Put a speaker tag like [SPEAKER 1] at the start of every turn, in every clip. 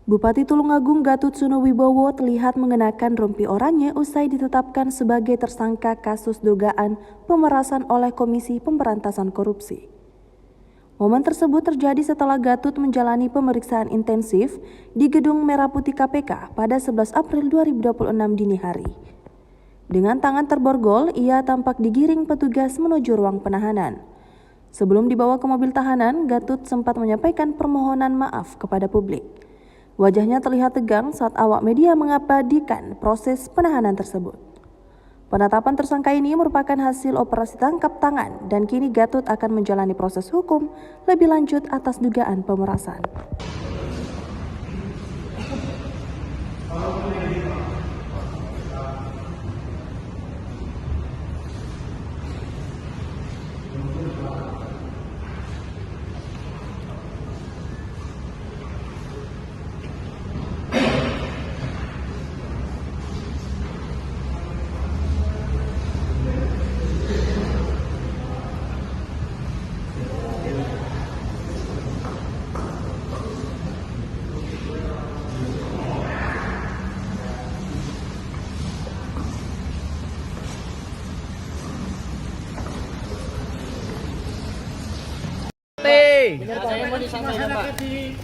[SPEAKER 1] Bupati Tulungagung Gatut Sunowibowo terlihat mengenakan rompi oranye usai ditetapkan sebagai tersangka kasus dugaan pemerasan oleh Komisi Pemberantasan Korupsi. Momen tersebut terjadi setelah Gatut menjalani pemeriksaan intensif di Gedung Merah Putih KPK pada 11 April 2026 dini hari. Dengan tangan terborgol, ia tampak digiring petugas menuju ruang penahanan. Sebelum dibawa ke mobil tahanan, Gatut sempat menyampaikan permohonan maaf kepada publik. Wajahnya terlihat tegang saat awak media mengabadikan proses penahanan tersebut. Penetapan tersangka ini merupakan hasil operasi tangkap tangan dan kini Gatut akan menjalani proses hukum lebih lanjut atas dugaan pemerasan.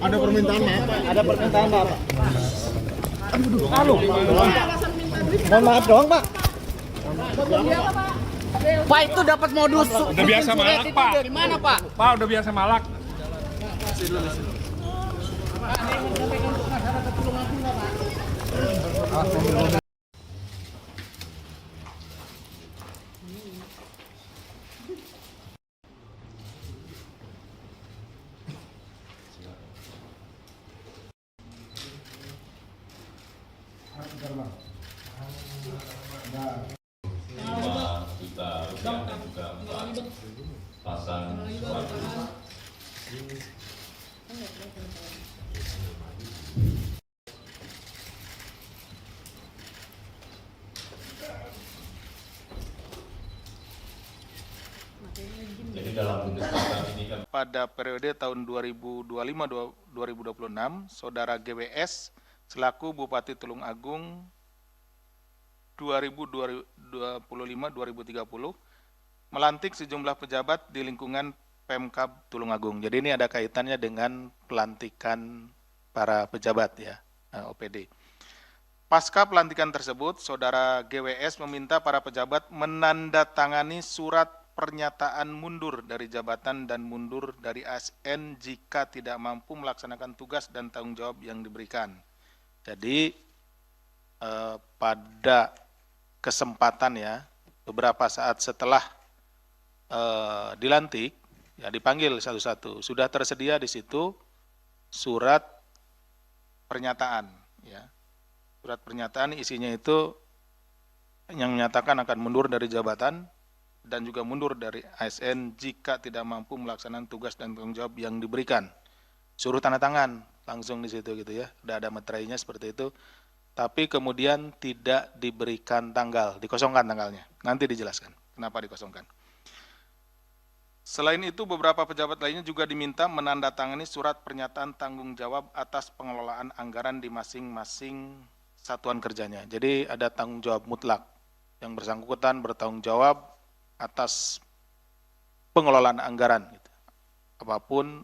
[SPEAKER 2] Ada permintaan maaf, Pak.
[SPEAKER 3] Ada permintaan maaf. Halo. Mohon maaf doang, Pak. Pak itu dapat modus.
[SPEAKER 2] Udah biasa malak, Pak.
[SPEAKER 3] Dari mana, Pak?
[SPEAKER 2] Pak udah biasa malak.
[SPEAKER 4] Juta dan juga 4 pasang sepatu. Jadi dalam kesempatan ini kan
[SPEAKER 5] pada periode tahun 2025-2026, Saudara GWS selaku Bupati Tulungagung 2025-2030 melantik sejumlah pejabat di lingkungan Pemkab Tulungagung. Jadi ini ada kaitannya dengan pelantikan para pejabat ya, OPD. Pasca pelantikan tersebut, Saudara GWS meminta para pejabat menandatangani surat pernyataan mundur dari jabatan dan mundur dari ASN jika tidak mampu melaksanakan tugas dan tanggung jawab yang diberikan. Jadi pada kesempatan ya, beberapa saat setelah dilantik, ya dipanggil satu-satu. Sudah tersedia di situ surat pernyataan, ya. Surat pernyataan isinya itu yang menyatakan akan mundur dari jabatan dan juga mundur dari ASN jika tidak mampu melaksanakan tugas dan tanggung jawab yang diberikan. Suruh tanda tangan langsung di situ gitu ya. Udah ada meterainya seperti itu. Tapi kemudian tidak diberikan tanggal, dikosongkan tanggalnya. Nanti dijelaskan kenapa dikosongkan. Selain itu, beberapa pejabat lainnya juga diminta menandatangani surat pernyataan tanggung jawab atas pengelolaan anggaran di masing-masing satuan kerjanya. Jadi ada tanggung jawab mutlak. Yang bersangkutan bertanggung jawab atas pengelolaan anggaran. Gitu. Apapun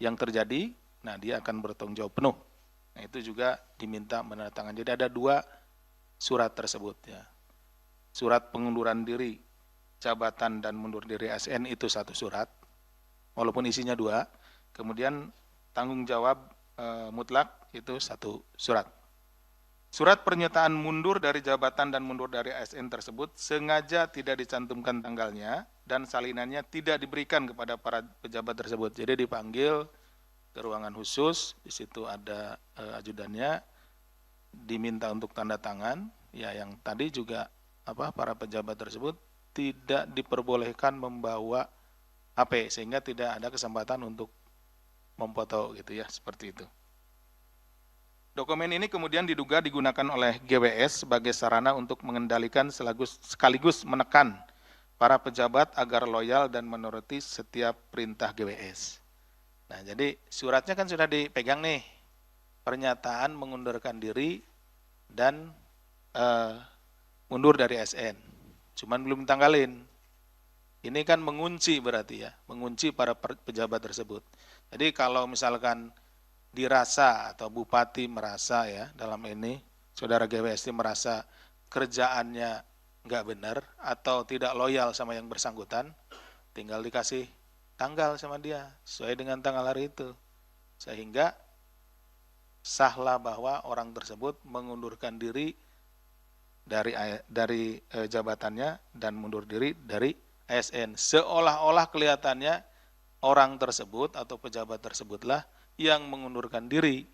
[SPEAKER 5] yang terjadi, nah dia akan bertanggung jawab penuh. Nah itu juga diminta menandatangani. Jadi ada 2 surat tersebut ya. Surat pengunduran diri jabatan dan mundur diri ASN itu 1 surat, walaupun isinya 2. Kemudian tanggung jawab mutlak itu 1 surat. Surat pernyataan mundur dari jabatan dan mundur dari ASN tersebut sengaja tidak dicantumkan tanggalnya dan salinannya tidak diberikan kepada para pejabat tersebut. Jadi dipanggil ke ruangan khusus, di situ ada ajudannya, diminta untuk tanda tangan, ya yang tadi juga para pejabat tersebut tidak diperbolehkan membawa HP sehingga tidak ada kesempatan untuk memfoto gitu ya, seperti itu. Dokumen ini kemudian diduga digunakan oleh GWS sebagai sarana untuk mengendalikan sekaligus menekan para pejabat agar loyal dan menuruti setiap perintah GWS. Nah, jadi suratnya kan sudah dipegang nih. pernyataan mengundurkan diri dan mundur dari ASN. Cuman belum tanggalin. Ini kan mengunci berarti ya, mengunci para pejabat tersebut. Jadi kalau misalkan dirasa atau bupati merasa ya dalam ini, saudara GWST merasa kerjaannya nggak benar atau tidak loyal sama yang bersangkutan, tinggal dikasih tanggal sama dia sesuai dengan tanggal hari itu. Sehingga sahlah bahwa orang tersebut mengundurkan diri dari jabatannya dan mundur diri dari ASN. Seolah-olah kelihatannya orang tersebut atau pejabat tersebutlah yang mengundurkan diri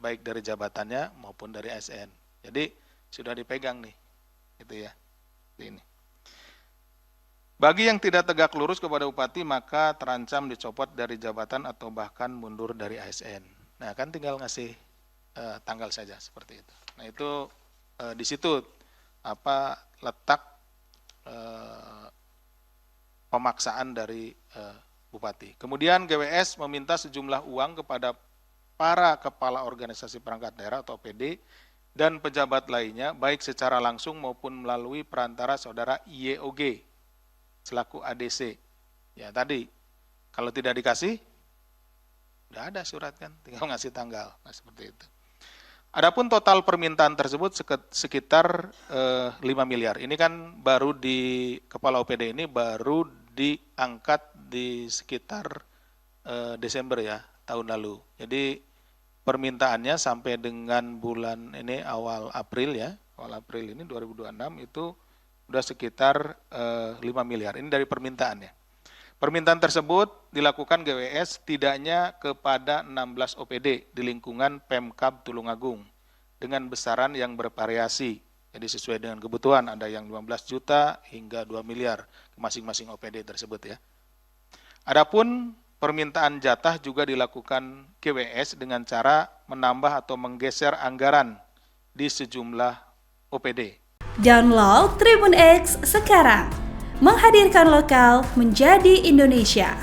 [SPEAKER 5] baik dari jabatannya maupun dari ASN. Jadi sudah dipegang nih, gitu ya. Ini. Bagi yang tidak tegak lurus kepada bupati maka terancam dicopot dari jabatan atau bahkan mundur dari ASN. Nah kan tinggal ngasih tanggal saja seperti itu. Nah itu di situ letak pemaksaan dari bupati. Kemudian GWS meminta sejumlah uang kepada para kepala organisasi perangkat daerah atau OPD dan pejabat lainnya baik secara langsung maupun melalui perantara saudara IYOG selaku ADC. Ya tadi kalau tidak dikasih udah ada surat kan, tinggal ngasih tanggal. Nah seperti itu. Adapun total permintaan tersebut sekitar 5 miliar. Ini kan baru di kepala OPD ini baru diangkat di sekitar Desember ya tahun lalu. Jadi permintaannya sampai dengan bulan ini awal April ya, awal April ini 2026 itu sudah sekitar 5 miliar. Ini dari permintaannya. Permintaan tersebut dilakukan GWS tidaknya kepada 16 OPD di lingkungan Pemkab Tulungagung dengan besaran yang bervariasi. Jadi sesuai dengan kebutuhan, ada yang 15 juta hingga 2 miliar ke masing-masing OPD tersebut ya. Adapun permintaan jatah juga dilakukan GWS dengan cara menambah atau menggeser anggaran di sejumlah OPD.
[SPEAKER 6] Download Tribun X sekarang. Menghadirkan lokal menjadi Indonesia.